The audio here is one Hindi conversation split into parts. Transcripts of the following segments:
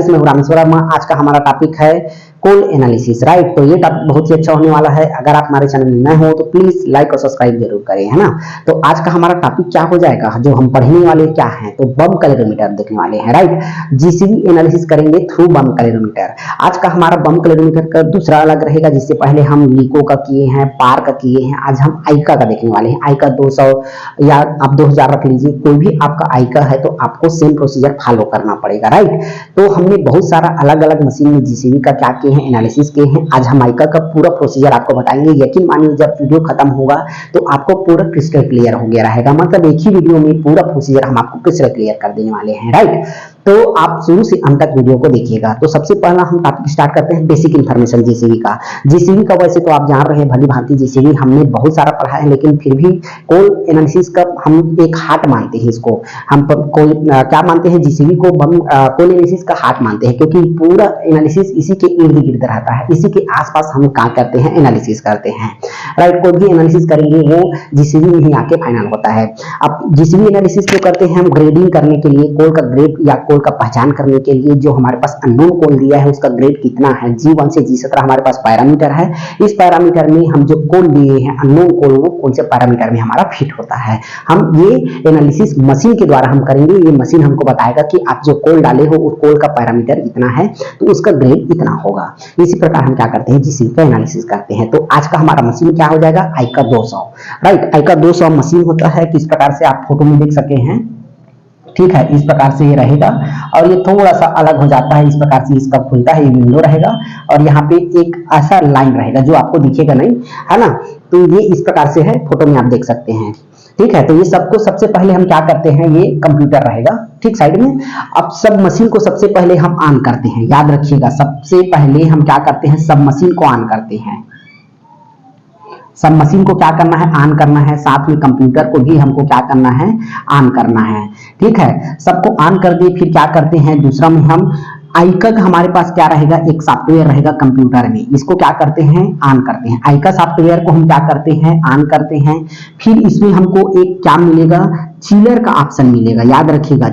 गाइस, मैं रामेश्वर वर्मा। आज का हमारा टॉपिक है कोल एनालिसिस, राइट। तो ये टॉपिक बहुत ही अच्छा होने वाला है। अगर आप हमारे चैनल में नए हो तो प्लीज लाइक और सब्सक्राइब जरूर करें, है ना। तो आज का हमारा टॉपिक क्या हो जाएगा, जो हम पढ़ने वाले क्या है, तो बम कैलोरीमीटर देखने वाले हैं, राइट। जीसीवी एनालिसिस करेंगे थ्रू बम कैलोरीमीटर। आज का हमारा बम कैलोरीमीटर का दूसरा अलग रहेगा, जिससे पहले हम लिको का किए हैं, पार का किए हैं। आज हम आइका का देखने वाले हैं। आइका 200 या आप 2000 रख लीजिए, कोई भी आपका आइका है तो आपको सेम प्रोसीजर फॉलो करना पड़ेगा, राइट। तो हमने बहुत सारा अलग अलग मशीन में जीसीवी का क्या किए हैं, एनालिसिस किए हैं। आज हम आइका का पूरा प्रोसीजर आपको बताएंगे। यकीन मानिए जब वीडियो खत्म होगा तो आपको पूरा क्रिस्टल क्लियर हो गया रहेगा। मतलब एक ही वीडियो में पूरा प्रोसीजर हम आपको क्रिस्टल क्लियर कर देने वाले हैं, राइट। तो आप शुरू से अंत तक वीडियो को देखिएगा। तो सबसे पहला हम टॉपिक स्टार्ट करते हैं बेसिक इन्फॉर्मेशन जीसीवी का। जीसीवी का वैसे तो आप जान रहे हैं, भली भांति जीसीवी हमने बहुत सारा पढ़ा है, लेकिन फिर भी कोल एनालिसिस का हम एक हार्ट मानते हैं इसको। हम कोई क्या मानते हैं, जीसीवी को बम कोल एनालिसिस का हार्ट मानते हैं, क्योंकि पूरा एनालिसिस इसी के इर्द गिर्द रहता है, इसी के आसपास हम क्या करते हैं, एनालिसिस करते हैं, राइट। कोई भी एनालिसिस करेंगे वो जीसीवी में ही आके फाइनल होता है। अब जीसीवी एनालिसिस जो करते हैं हम ग्रेडिंग करने के लिए, कोल का ग्रेड या कोल का पहचान करने के लिए, जो हमारे पास अननोन कोल दिया है उसका ग्रेड कितना है, G1 से G17 हमारे पास पैरामीटर है। इस पैरामीटर में हम जो कोल दिए हैं अननोन कोल, वो कौन से पैरामीटर में हमारा फिट होता है, हम ये एनालिसिस मशीन के द्वारा हम करेंगे। ये मशीन हमको बताएगा कि आप जो कोल डाले हो उस कोल का पैरामीटर इतना है तो उसका ग्रेड इतना होगा। इसी प्रकार हम क्या करते हैं, जीसीवी का एनालिसिस करते हैं। तो आज का हमारा मशीन क्या हो जाएगा, आइका 200, राइट। आइका 200 मशीन होता है, किस प्रकार से आप फोटो में देख सके हैं, ठीक है। इस प्रकार से ये रहेगा और ये थोड़ा सा अलग हो जाता है। इस प्रकार से इसका खुलता है, ये विंडो रहेगा और यहाँ पे एक ऐसा लाइन रहेगा जो आपको दिखेगा नहीं, है ना। तो ये इस प्रकार से है, फोटो में आप देख सकते हैं, ठीक है। तो ये सबको सबसे पहले हम क्या करते हैं, ये कंप्यूटर रहेगा ठीक साइड में। अब सब मशीन को सबसे पहले हम ऑन करते हैं, याद रखिएगा। सबसे पहले हम क्या करते हैं, सब मशीन को ऑन करते हैं। सब मशीन को क्या करना है, ऑन करना है। साथ में कंप्यूटर को भी हमको क्या करना है, ऑन करना है, ठीक है। सबको ऑन कर दिए, फिर क्या करते हैं, दूसरा में हम आइका का हमारे पास क्या रहेगा, एक सॉफ्टवेयर रहेगा कंप्यूटर में, इसको क्या करते हैं, ऑन करते हैं। आइका सॉफ्टवेयर को हम क्या करते हैं, ऑन करते हैं। फिर इसमें हमको एक क्या मिलेगा, चिलर का ऑप्शन मिलेगा, याद रखिएगा।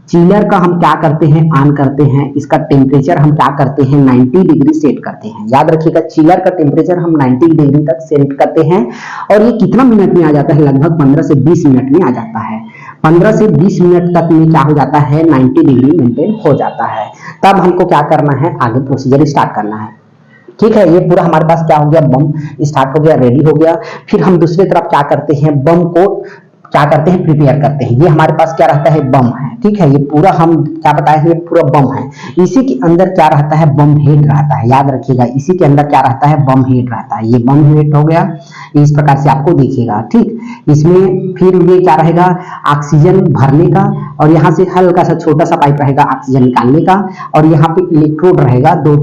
चिलर का हम क्या करते हैं, ऑन करते हैं। इसका टेम्परेचर हम क्या करते हैं, 90 डिग्री सेट करते हैं, याद रखिएगा। चिलर का टेम्परेचर हम 90 डिग्री तक सेट करते हैं और ये कितना मिनट में आ जाता है, लगभग 15 से 20 मिनट में आ जाता है। 15 से 20 मिनट तक में क्या हो जाता है, 90 डिग्री मेंटेन हो जाता है। तब हमको क्या करना है, आगे प्रोसीजर स्टार्ट करना है, ठीक है। ये पूरा हमारे पास क्या हो गया, बम स्टार्ट हो गया, रेडी हो गया। फिर हम दूसरी तरफ क्या करते हैं, बम को क्या करते हैं, प्रिपेयर करते हैं। ये हमारे पास क्या रहता है, बम है, ठीक है। ये पूरा हम क्या बताए, ये पूरा बम है। इसी के अंदर क्या रहता है, बम हेड रहता है, याद रखिएगा। इसी के अंदर क्या रहता है, बम हेड रहता है। ये बम हेड हो गया, इस प्रकार से आपको दिखेगा, ठीक। इसमें फिर ये क्या रहेगा, ऑक्सीजन भरने का, और यहाँ से हल्का सा छोटा सा पाइप रहेगा ऑक्सीजन निकालने का, और यहाँ पे इलेक्ट्रोड रहेगा दो,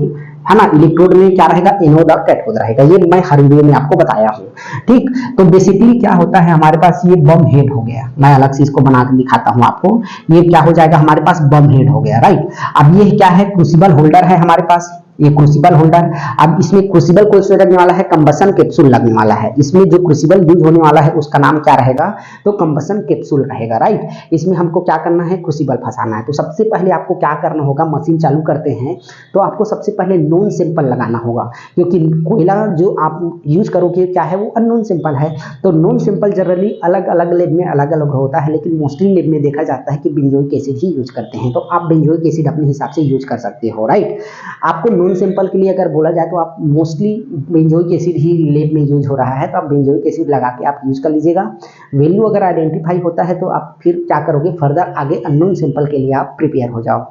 है ना। इलेक्ट्रोड में क्या रहेगा, एनोड और कैथोड रहेगा। ये मैं हर वीडियो में आपको बताया हूँ, ठीक। तो बेसिकली क्या होता है, हमारे पास ये बम हेड हो गया। मैं अलग से इसको बना के दिखाता हूँ आपको। ये क्या हो जाएगा, हमारे पास बम हेड हो गया, राइट। अब ये क्या है, क्रूसिबल होल्डर है हमारे पास, ये क्रूसिबल होल्डर। अब इसमें क्रूसिबल को इसमें लगने वाला है, कंबसन कैप्सूल लगने वाला है। इसमें जो क्रूसिबल यूज होने वाला है उसका नाम क्या रहेगा, तो कंबसन कैप्सूल रहेगा, राइट। इसमें हमको क्या करना है, क्रूसिबल फंसाना है। तो सबसे पहले आपको क्या करना होगा, मशीन चालू करते हैं तो आपको सबसे पहले नॉन सैंपल लगाना होगा, क्योंकि कोयला जो आप यूज करोगे क्या है, वो अननोन सैंपल है। तो नॉन सैंपल जनरली अलग अलग लैब में अलग अलग होता है, लेकिन मोस्टली लैब में देखा जाता है कि बेंजोइक एसिड ही यूज करते हैं। तो आप बेंजोइक एसिड अपने हिसाब से यूज कर सकते हो, राइट। आपको नॉन सैंपल के लिए अगर बोला जाए तो आप मोस्टली बेंजोइक एसिड ही लैब में यूज हो रहा है, तो आप बेंजोइक एसिड लगा के आप यूज कर लीजिएगा। वैल्यू अगर आइडेंटिफाई होता है तो आप फिर क्या करोगे, फर्दर आगे अननोन सैंपल के लिए आप प्रिपेयर हो जाओ,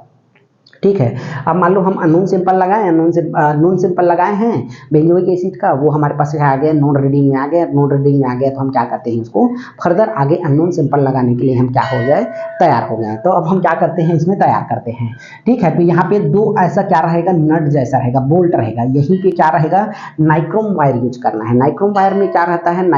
ठीक है। अब मान लो हम अननोन सैंपल लगाए, नॉन सैंपल लगाए हैं बेंजोइक एसिड का, वो हमारे पास आ गया, नॉन रीडिंग में आ गया। नॉन रीडिंग में आ गया तो हम क्या करते हैं, उसको फर्दर आगे अननोन सैंपल लगाने के लिए हम क्या हो जाए, तैयार हो गए। तो अब हम क्या करते हैं, इसमें तैयार करते हैं, ठीक है। तो यहाँ पे दो ऐसा क्या रहेगा, नट जैसा रहेगा, बोल्ट रहेगा। यहीं पे क्या रहेगा, नाइक्रोम वायर यूज करना है। नाइक्रोम वायर में क्या रहता है,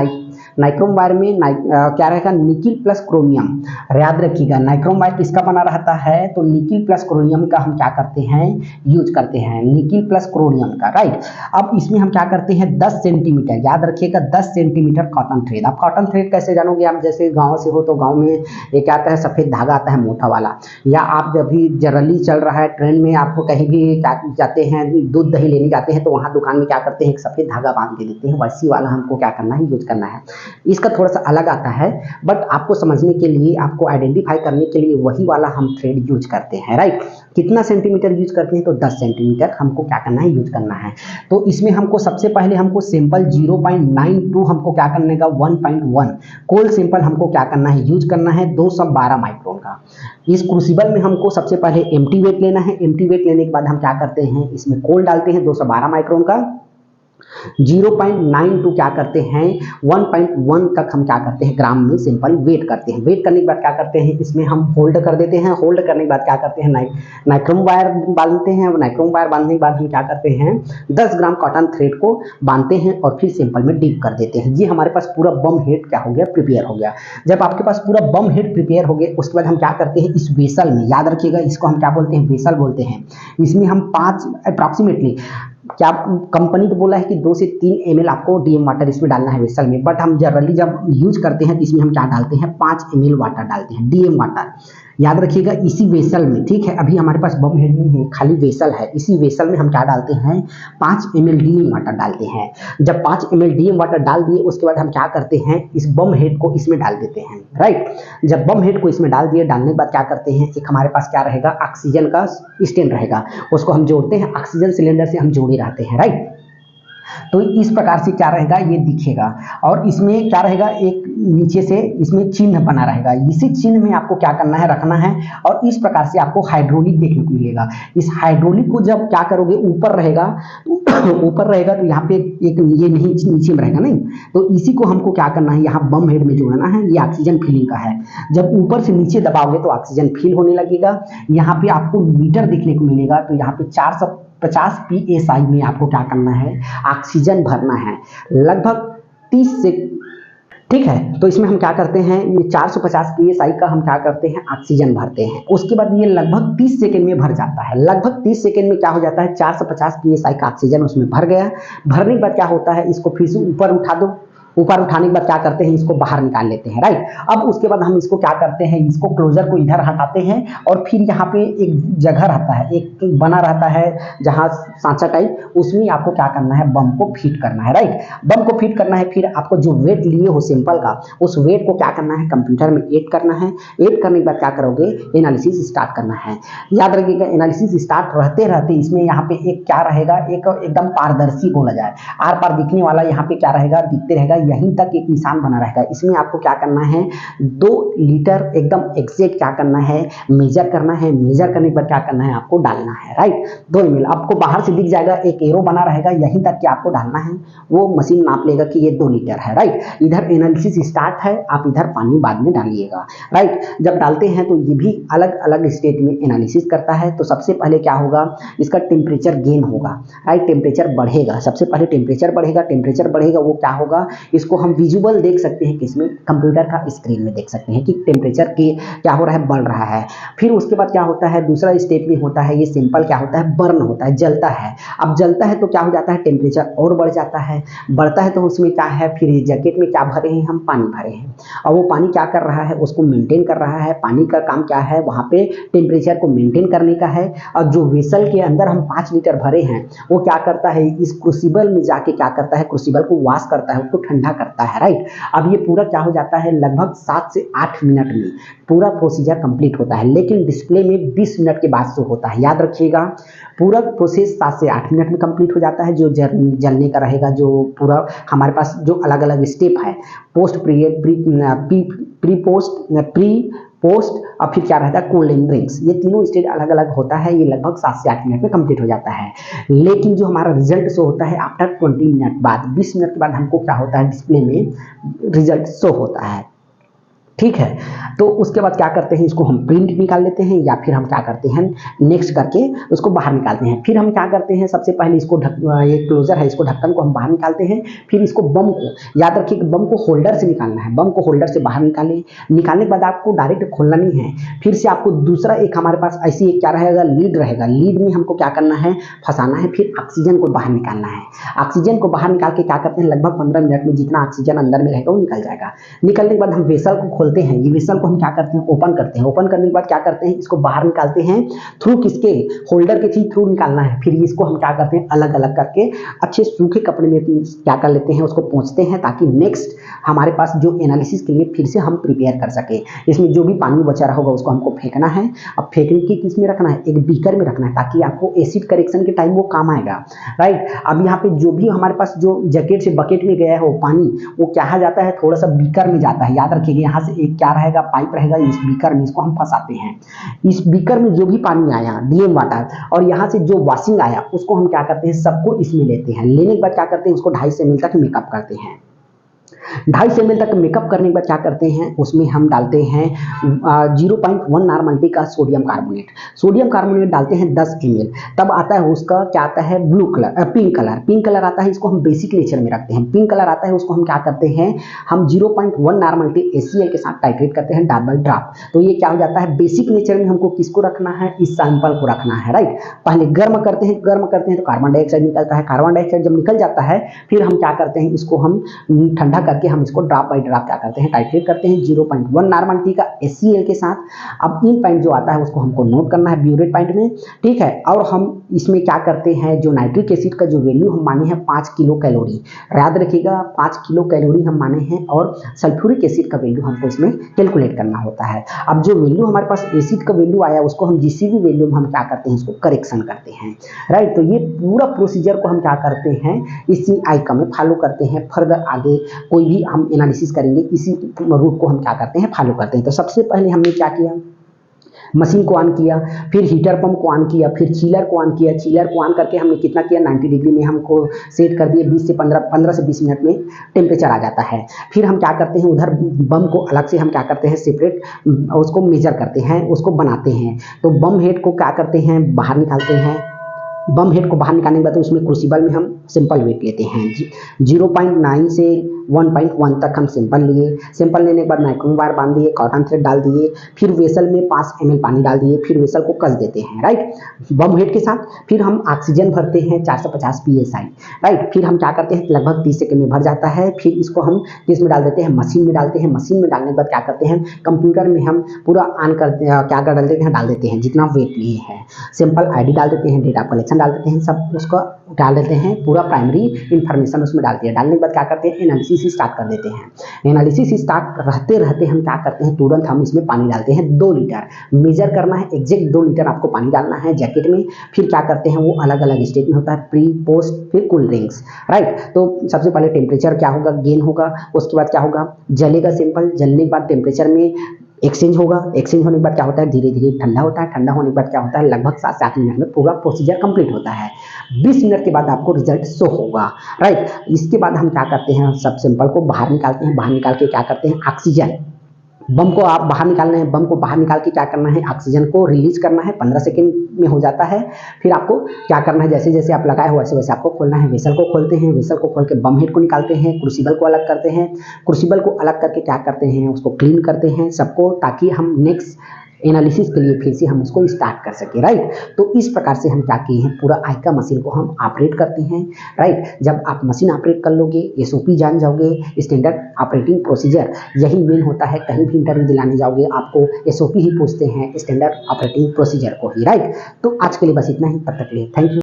नाइक्रोम वायर में क्या रहेगा, निकिल प्लस क्रोमियम। याद रखिएगा नाइक्रोम वायर किसका बना रहता है, तो निकिल प्लस क्रोमियम का हम क्या करते हैं, यूज करते हैं, निकिल प्लस क्रोमियम का, राइट। अब इसमें हम क्या करते हैं 10 सेंटीमीटर, याद रखिएगा 10 सेंटीमीटर कॉटन थ्रेड। आप कॉटन थ्रेड कैसे जानोगे, आप जैसे गाँव से हो तो गाँव में ये क्या आता है, सफेद धागा आता है मोटा वाला, या आप जब भी जनरली चल रहा है ट्रेंड में, आपको कहीं भी जाते हैं दूध दही लेने जाते हैं तो वहाँ दुकान में क्या करते हैं, एक सफेद धागा बांध के देते हैं, वैसी वाला हमको क्या करना है, यूज करना है। इसका थोड़ा सा अलग आता है, बट आपको समझने के लिए, आपको आइडेंटिफाई करने के लिए वही वाला हम थ्रेड यूज करते हैं, राइट। कितना सेंटीमीटर यूज करते हैं, तो 10 सेंटीमीटर हमको क्या करना है, यूज करना है। तो इसमें हमको सबसे पहले हमको सिंपल 0.92 हमको क्या करने का, 1.1 कोल्ड सिंपल हमको क्या करना है, यूज करना है 212 माइक्रोन का। इस क्रूसिबल में हमको सबसे पहले एम्प्टी वेट लेना है। एम्प्टी वेट लेने के बाद हम क्या करते हैं, इसमें कोल्ड डालते हैं 212 माइक्रोन का। 0.92 क्या करते हैं, 1.1 तक हम क्या करते हैं, ग्राम में सिंपल वेट करते हैं। वेट करने के बाद क्या करते हैं, इसमें हम होल्ड कर देते हैं। होल्ड करने के बाद क्या करते हैं, नाइक्रोम वायर बांधते हैं। नाइक्रोम वायर बांधने के बाद हम क्या करते हैं, 10 ग्राम कॉटन थ्रेड को बांधते हैं और फिर सिंपल में डीप कर देते हैं। ये हमारे पास पूरा बम हेड क्या हो गया, प्रिपेयर हो गया। जब आपके पास पूरा बम हेड प्रिपेयर हो गया, उसके बाद हम क्या करते हैं, इस वेसल में, याद रखिएगा इसको हम क्या बोलते हैं, वेसल बोलते हैं। इसमें हम 5 अप्रॉक्सीमेटली, क्या कंपनी तो बोला है कि 2 से 3 ml आपको डीएम वाटर इसमें डालना है वेसल में, बट हम जनरली जब यूज करते हैं तो इसमें हम क्या डालते हैं, 5 ml वाटर डालते हैं, डीएम वाटर। याद रखिएगा इसी वेसल में, ठीक है। अभी हमारे पास बम हेड नहीं है, खाली वेसल है। इसी वेसल में हम क्या डालते हैं, 5 ml डीएम वाटर डालते हैं। जब 5 ml डीएम वाटर डाल दिए, उसके बाद हम क्या करते हैं, इस बम हेड को इसमें डाल देते हैं, राइट। जब बम हेड को इसमें डाल दिए, डालने के बाद क्या करते हैं, एक हमारे पास क्या रहेगा, ऑक्सीजन का स्टैंड रहेगा, उसको हम जोड़ते हैं, ऑक्सीजन सिलेंडर से हम जोड़े रहते हैं, राइट। तो इस प्रकार से क्या रहेगा, ये दिखेगा। और इसमें क्या रहेगा, एक नीचे से इसमें चिन्ह बना रहेगा। इसी चिन्ह में आपको क्या करना है, रखना है। और इस प्रकार से आपको हाइड्रोलिक देखने को मिलेगा। इस हाइड्रोलिक को जब क्या करोगे, ऊपर रहेगा ऊपर रहेगा तो यहाँ पे एक ये नहीं नीचे में रहेगा, नहीं। तो इसी को हमको क्या करना है, यहाँ बम हेड में जोड़ना है। ये ऑक्सीजन फिलिंग का है। जब ऊपर से नीचे दबाओगे तो ऑक्सीजन फिल होने लगेगा। यहाँ पे आपको मीटर दिखने को मिलेगा। तो यहाँ पे 450 psi में आपको क्या करना है, ऑक्सीजन भरना है, लगभग 30 से, ठीक है। तो इसमें हम क्या करते हैं, ये 450 psi का हम क्या करते हैं, ऑक्सीजन भरते हैं। उसके बाद ये लगभग 30 सेकंड में भर जाता है। लगभग 30 सेकंड में क्या हो जाता है, 450 psi का ऑक्सीजन उसमें भर गया। भरने के बाद क्या होता है, इसको फिर से ऊपर उठा दो। ऊपर उठाने के बाद क्या करते हैं, इसको बाहर निकाल लेते हैं, राइट। अब उसके बाद हम इसको क्या करते हैं, इसको क्लोजर को इधर हटाते हैं और फिर यहाँ पे एक जगह रहता है, एक बना रहता है जहाँ सांचा टाइप, उसमें आपको क्या करना है, बम को फिट करना है, राइट। बम को फिट करना है। फिर आपको जो वेट लिए हो सिंपल का, उस वेट को क्या करना है, कंप्यूटर में ऐड करना है। ऐड करने के बाद क्या करोगे, एनालिसिस स्टार्ट करना है। याद रखिएगा एनालिसिस स्टार्ट रहते रहते इसमें यहाँ पे एक क्या रहेगा, एक एकदम पारदर्शी बोला जाए, आर पार दिखने वाला यहाँ पे क्या रहेगा, दिखते रहेगा, यहीं तक एक निशान बना रहेगा। इसमें आपको क्या करना है, 2 लीटर एकदम एग्जैक्ट क्या करना है, मेजर करना है। मेजर करने के बाद क्या करना है, आपको डालना है, राइट। 2 ml आपको बाहर से दिख जाएगा, एक एरो बना रहेगा, यहीं तक कि आपको डालना है। वो मशीन नाप लेगा कि ये 2 लीटर है, राइट। इधर एनालिसिस स्टार्ट है, आप इधर पानी बाद में डालिएगा, राइट। जब डालते हैं तो ये भी अलग अलग स्टेट में एनालिसिस करता है। तो सबसे पहले क्या होगा, इसका टेम्परेचर गेन होगा, राइट। टेम्परेचर बढ़ेगा, सबसे पहले टेम्परेचर बढ़ेगा। टेम्परेचर बढ़ेगा, वो क्या होगा, इसको हम विजुअल देख सकते हैं, किसमें, कंप्यूटर का स्क्रीन में देख सकते हैं कि टेम्परेचर के क्या हो रहा है, बढ़ रहा है। फिर उसके बाद क्या होता है, दूसरा स्टेप में होता है, ये सिंपल क्या होता है, बर्न होता है, जलता है। अब जलता है तो क्या हो जाता है, टेम्परेचर और बढ़ जाता है। बढ़ता है तो उसमें क्या है, फिर जैकेट में क्या भरे हैं, हम पानी भरे हैं। और वो पानी क्या कर रहा है, उसको मेंटेन कर रहा है। पानी का काम क्या है, वहाँ पे टेम्परेचर को मेंटेन करने का है। और जो वेसल के अंदर हम 5 लीटर भरे हैं, वो क्या करता है, इस क्रूसिबल में जाके क्या करता है, क्रूसिबल को वॉश करता है, उसको ठंडा करता है, राइट। अब ये पूरा क्या हो जाता है, लगभग 7 से 8 मिनट में पूरा प्रोसीजर कंप्लीट होता है। लेकिन डिस्प्ले में 20 मिनट के बाद शो होता है। याद रखिएगा पूरा प्रोसेस 7 से 8 मिनट में कंप्लीट हो जाता है। जो जलने का रहेगा, जो पूरा हमारे पास जो अलग अलग स्टेप है, पोस्ट पोस्ट और फिर क्या रहता है, कोल्ड ड्रिंक्स, ये तीनों स्टेज अलग अलग होता है। ये लगभग 7 से 8 मिनट में कंप्लीट हो जाता है। लेकिन जो हमारा रिजल्ट शो होता है आफ्टर 20 मिनट बाद, 20 मिनट के बाद हमको क्या होता है, डिस्प्ले में रिजल्ट शो होता है। ठीक है। तो उसके बाद क्या करते हैं, इसको हम प्रिंट निकाल लेते हैं या फिर हम क्या करते हैं नेक्स्ट करके उसको बाहर निकालते हैं। फिर हम क्या करते हैं, सबसे पहले इसको ये क्लोजर है, इसको ढक्कन को हम बाहर निकालते हैं। फिर इसको बम को याद रखिए, बम को होल्डर से निकालना है, बम को होल्डर से बाहर निकालें। निकालने के बाद आपको डायरेक्ट खोलना नहीं है, फिर से आपको दूसरा एक हमारे पास ऐसी एक क्या रहेगा, लीड रहेगा। लीड में हमको क्या करना है, फंसाना है, फिर ऑक्सीजन को बाहर निकालना है। ऑक्सीजन को बाहर निकाल के क्या करते हैं, लगभग 15 मिनट में जितना ऑक्सीजन अंदर में रहेगा वो निकल जाएगा। निकलने के बाद हम वेसल को खोलते हैं। ये वेसल को हम क्या करते हैं, ओपन करते हैं। ओपन करने के बाद क्या करते हैं, इसको बाहर निकालते हैं। थ्रू किसके, होल्डर के थ्रू निकालना है। फिर इसको हम क्या करते हैं, अलग अलग करके अच्छे सूखे कपड़े में क्या कर लेते हैं, उसको पोंछते हैं, ताकि नेक्स्ट हमारे पास जो एनालिसिस के लिए फिर से हम प्रिपेयर कर सके। इसमें जो भी पानी बचा रहा होगा उसको हमको फेंकना है। अब फेंकने की किस में रखना है, एक बीकर में रखना है, ताकि आपको एसिड करेक्शन के टाइम वो काम आएगा, राइट। अब यहाँ पे जो भी हमारे पास जो जैकेट से बकेट में गया है वो पानी, वो क्या जाता है, थोड़ा सा बीकर में जाता है। याद रखिएगा, यहाँ से एक क्या रहेगा, पाइप रहेगा, इस बीकर में इसको हम फंसाते हैं। इस बीकर में जो भी पानी आया, डीएम वाटर, और यहाँ से जो वॉशिंग आया, उसको हम क्या करते हैं, सबको इसमें लेते हैं। लेने के बाद क्या करते हैं, उसको 250 ml तक मेकअप करते हैं। 250 ml तक मेकअप करने के बाद क्या करते हैं, उसमें हम डालते हैं 0.1 नॉर्मलिटी का सोडियम कार्बोनेट। सोडियम कार्बोनेट डालते हैं 10 ml। तब आता है उसका क्या आता है, blue colour, pink colour. Pink colour आता है, इसको हम बेसिक नेचर में रखते हैं। पिंक कलर आता है, उसको हम क्या करते हैं, हम 0.1 नॉर्मलिटी HCl के साथ टाइट्रेट करते हैं डबल ड्रॉप। तो ये क्या हो जाता है, बेसिक नेचर में हमको किसको रखना है, इस सैंपल को रखना है, राइट। पहले गर्म करते हैं, गर्म करते हैं तो कार्बन डाइऑक्साइड निकलता है। कार्बन डाइऑक्साइड जब निकल जाता है, फिर हम क्या करते हैं, इसको हम ठंडा करके हम इसको ड्रॉप बाय ड्रॉप क्या करते हैं, टाइट्रेट करते हैं 0.1 नॉर्मलिटी का HCl के साथ। अब इन पॉइंट जो आता है उसको हमको नोट करना है ब्यूरेट पॉइंट में, ठीक है। और हम इसमें क्या करते हैं, जो नाइट्रिक एसिड का जो वैल्यू हम माने हैं 5 किलो कैलोरी, याद रखिएगा 5 किलो कैलोरी हम माने हैं, और सल्फ्यूरिक एसिड का वैल्यू हमको इसमें कैलकुलेट करना होता है। अब जो वैल्यू हमारे पास एसिड का वैल्यू आया, उसको हम जिस भी वैल्यू में हम क्या करते हैं, उसको करेक्शन करते हैं, राइट। तो ये पूरा प्रोसीजर को हम क्या करते हैं, इसी आइका में फॉलो करते हैं। फर्दर आगे कोई भी हम एनालिसिस करेंगे, इसी रूट को हम क्या करते हैं, फॉलो करते हैं। तो सबसे पहले हमने क्या किया, मशीन को ऑन किया, फिर हीटर पंप को ऑन किया, फिर चिलर को ऑन किया। चिलर को ऑन करके हमने कितना किया, 90 डिग्री में हमको सेट कर दिए। 15 से 20 मिनट में टेम्परेचर आ जाता है। फिर हम क्या करते हैं, उधर बम को अलग से हम क्या करते हैं, सेपरेट उसको मेजर करते हैं, उसको बनाते हैं। तो बम हेड को क्या करते हैं, बाहर निकालते हैं। बम हेड को बाहर निकालने के बाद तो उसमें क्रूसिबल में हम सिंपल वेट लेते हैं। 0.9 से 1.1 तक हम सिंपल लिए। सिंपल लेने के बाद नाइक्रोम वायर बांध दिए, कॉटन थ्रेड डाल दिए, फिर वेसल में 5 ml पानी डाल दिए, फिर वेसल को कस देते हैं, राइट, बम हेड के साथ। फिर हम ऑक्सीजन भरते हैं 450 PSI, राइट। फिर हम क्या करते हैं, लगभग 30 सेकंड में भर जाता है। फिर इसको हम किस में डाल देते हैं, मशीन में डालते हैं। मशीन में डालने के बाद क्या करते हैं, कंप्यूटर में हम पूरा ऑन करते हैं, क्या कर डालते हैं, डाल देते हैं जितना वेट लिए हैं। सिंपल ID डाल देते हैं, डेटा कलेक्शन डाल देते हैं, सब उसको डाल देते हैं, पूरा प्राइमरी इंफॉर्मेशन उसमें डालते हैं। डालने के बाद क्या करते हैं, एनालिसिस स्टार्ट कर देते हैं। एनालिसिस स्टार्ट रहते रहते हम क्या करते हैं, तुरंत हम इसमें पानी डालते हैं 2 लीटर। मेजर करना है, एग्जैक्ट 2 लीटर आपको पानी डालना है जैकेट में। फिर क्या करते हैं, वो अलग अलग स्टेज में होता है, प्री, पोस्ट, फिर कूल ड्रिंक्स, राइट। तो सबसे पहले टेम्परेचर क्या होगा, गेन होगा। उसके बाद क्या होगा, जलेगा सिंपल। जलने के बाद टेम्परेचर में एक्सचेंज होगा। एक्सचेंज होने के बाद क्या होता है, धीरे धीरे ठंडा होता है। ठंडा होने के बाद क्या होता है, लगभग 7 मिनट में पूरा प्रोसीजर कंप्लीट होता है। 20 मिनट के बाद आपको रिजल्ट शो होगा, राइट। इसके बाद हम क्या करते हैं, सब सिंपल को बाहर निकालते हैं। बाहर निकाल के क्या करते हैं, ऑक्सीजन, बम को आप बाहर निकालना है। बम को बाहर निकाल के क्या करना है, ऑक्सीजन को रिलीज करना है। 15 सेकंड में हो जाता है। फिर आपको क्या करना है, जैसे जैसे आप लगाए हो वैसे वैसे आपको खोलना है। वेसल को खोलते हैं, वेसल को खोल के बम हेड को निकालते हैं, क्रूसिबल को अलग करते हैं। क्रूसिबल को अलग करके क्या करते हैं, उसको क्लीन करते हैं सबको, ताकि हम नेक्स्ट एनालिसिस के लिए फिर से हम उसको स्टार्ट कर सके, राइट। तो इस प्रकार से हम क्या किए हैं, पूरा आइका मशीन को हम ऑपरेट करते हैं, राइट। जब आप मशीन ऑपरेट कर लोगे, SOP जान जाओगे, स्टैंडर्ड ऑपरेटिंग प्रोसीजर, यही मेन होता है। कहीं भी इंटरव्यू दिलाने जाओगे आपको SOP ही पूछते हैं, स्टैंडर्ड ऑपरेटिंग प्रोसीजर को ही, राइट। तो आज के लिए बस इतना ही, तब तक के लिए थैंक यू।